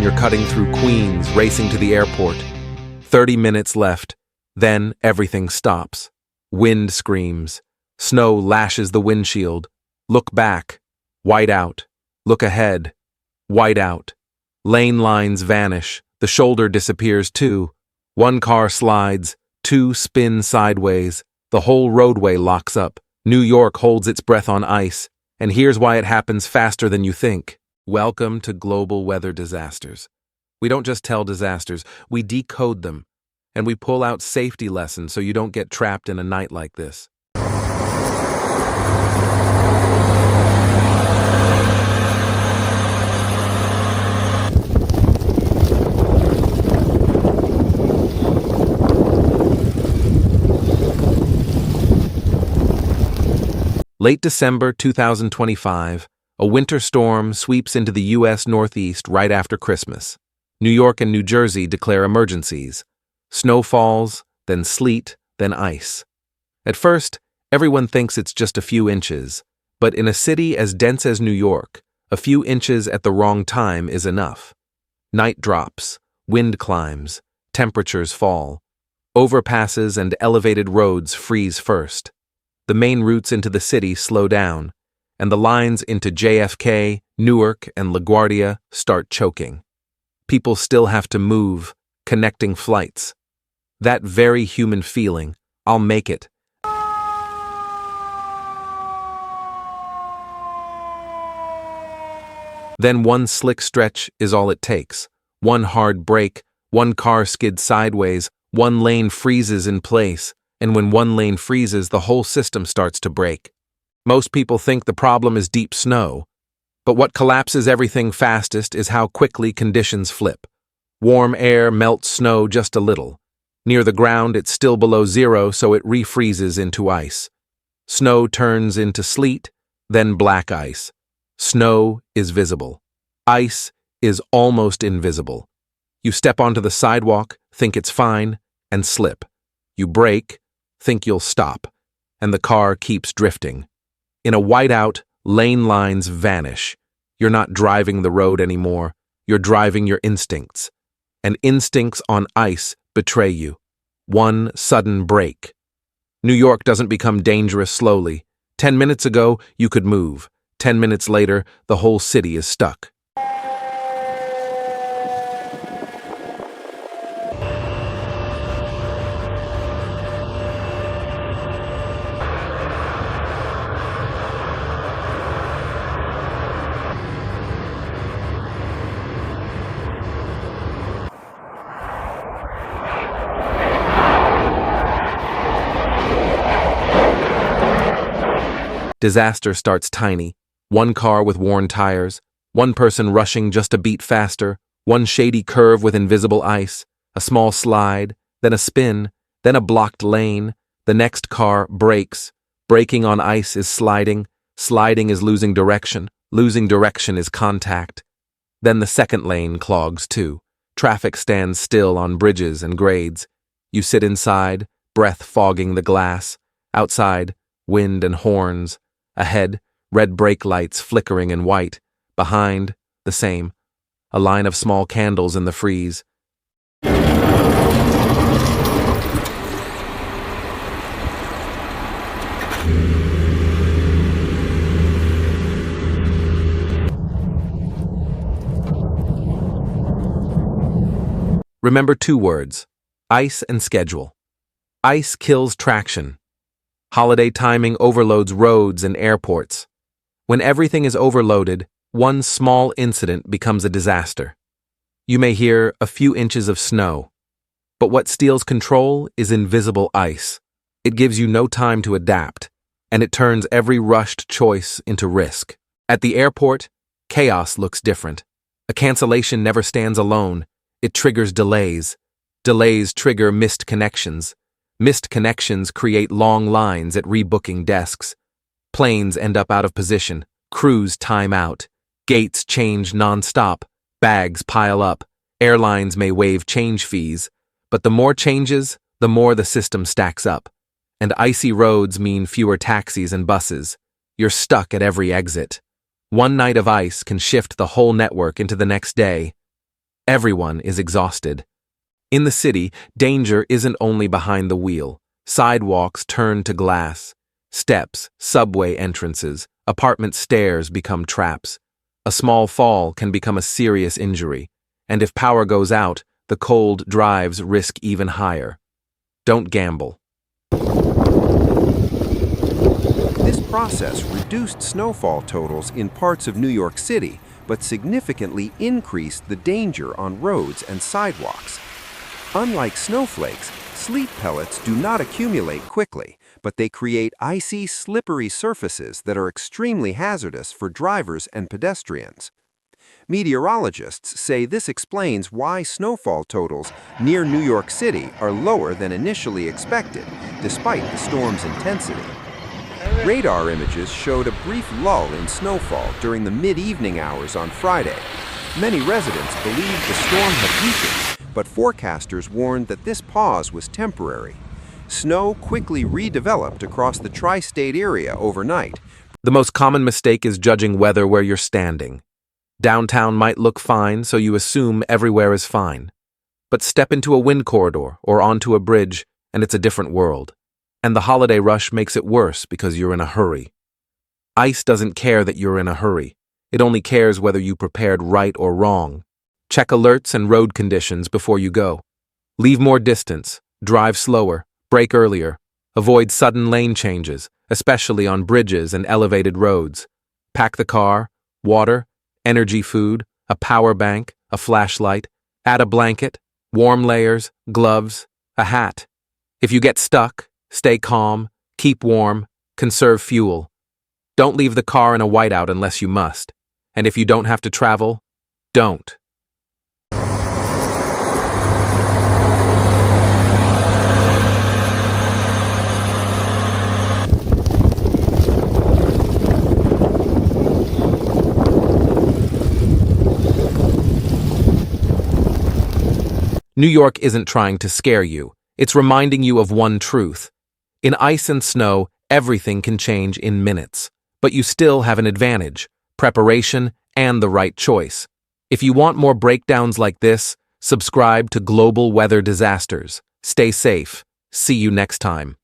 you're cutting through Queens, racing to the airport. 30 minutes left. Then everything stops. Wind screams. Snow lashes the windshield. Look back. Whiteout. Look ahead. Whiteout. Lane lines vanish. The shoulder disappears too. One car slides. Two spin sideways. The whole roadway locks up. New York holds its breath on ice. And here's why it happens faster than you think. Welcome to global weather disasters. We don't just tell disasters, we decode them. And we pull out safety lessons so you don't get trapped in a night like this. Late December 2025, a winter storm sweeps into the U.S. Northeast right after Christmas. New York and New Jersey declare emergencies. Snow falls, then sleet, then ice. At first, everyone thinks it's just a few inches, but in a city as dense as New York, a few inches at the wrong time is enough. Night drops, wind climbs, temperatures fall. Overpasses and elevated roads freeze first. The main routes into the city slow down, and the lines into JFK, Newark, and LaGuardia start choking. People still have to move, connecting flights. That very human feeling, I'll make it. Then one slick stretch is all it takes. One hard break, one car skids sideways, one lane freezes in place, and when one lane freezes, the whole system starts to break. Most people think the problem is deep snow, but what collapses everything fastest is how quickly conditions flip. Warm air melts snow just a little. Near the ground, it's still below zero, so it refreezes into ice. Snow turns into sleet, then black ice. Snow is visible. Ice is almost invisible. You step onto the sidewalk, think it's fine, and slip. You brake, think you'll stop, and the car keeps drifting. In a whiteout, lane lines vanish. You're not driving the road anymore. You're driving your instincts. And instincts on ice betray you. One sudden break. New York doesn't become dangerous slowly. 10 minutes ago, you could move. 10 minutes later, the whole city is stuck. Disaster starts tiny. One car with worn tires, one person rushing just a beat faster, one shady curve with invisible ice, a small slide, then a spin, then a blocked lane. The next car brakes. Braking on ice is sliding. Sliding is losing direction. Losing direction is contact. Then the second lane clogs too. Traffic stands still on bridges and grades. You sit inside, breath fogging the glass. Outside, wind and horns. Ahead, red brake lights flickering in white. Behind, the same. A line of small candles in the freeze. Remember two words: ice and schedule. Ice kills traction. Holiday timing overloads roads and airports. When everything is overloaded, one small incident becomes a disaster. You may hear a few inches of snow, but what steals control is invisible ice. It gives you no time to adapt, and it turns every rushed choice into risk. At the airport, chaos looks different. A cancellation never stands alone. It triggers delays. Delays trigger missed connections. Missed connections create long lines at rebooking desks. Planes end up out of position. Crews time out. Gates change non-stop. Bags pile up. Airlines may waive change fees. But the more changes, the more the system stacks up. And icy roads mean fewer taxis and buses. You're stuck at every exit. One night of ice can shift the whole network into the next day. Everyone is exhausted. In the city, danger isn't only behind the wheel. Sidewalks turn to glass. Steps, subway entrances, apartment stairs become traps. A small fall can become a serious injury. And if power goes out, the cold drives risk even higher. Don't gamble. This process reduced snowfall totals in parts of New York City, but significantly increased the danger on roads and sidewalks. Unlike snowflakes, sleet pellets do not accumulate quickly, but they create icy, slippery surfaces that are extremely hazardous for drivers and pedestrians. Meteorologists say this explains why snowfall totals near New York City are lower than initially expected, despite the storm's intensity. Radar images showed a brief lull in snowfall during the mid-evening hours on Friday. Many residents believed the storm had weakened, but forecasters warned that this pause was temporary. Snow quickly redeveloped across the tri-state area overnight. The most common mistake is judging weather where you're standing. Downtown might look fine, so you assume everywhere is fine. But step into a wind corridor or onto a bridge, and it's a different world. And the holiday rush makes it worse because you're in a hurry. Ice doesn't care that you're in a hurry. It only cares whether you prepared right or wrong. Check alerts and road conditions before you go. Leave more distance, drive slower, brake earlier. Avoid sudden lane changes, especially on bridges and elevated roads. Pack the car, water, energy food, a power bank, a flashlight. Add a blanket, warm layers, gloves, a hat. If you get stuck, stay calm, keep warm, conserve fuel. Don't leave the car in a whiteout unless you must. And if you don't have to travel, don't. New York isn't trying to scare you. It's reminding you of one truth. In ice and snow, everything can change in minutes. But you still have an advantage, preparation, and the right choice. If you want more breakdowns like this, subscribe to Global Weather Disasters. Stay safe. See you next time.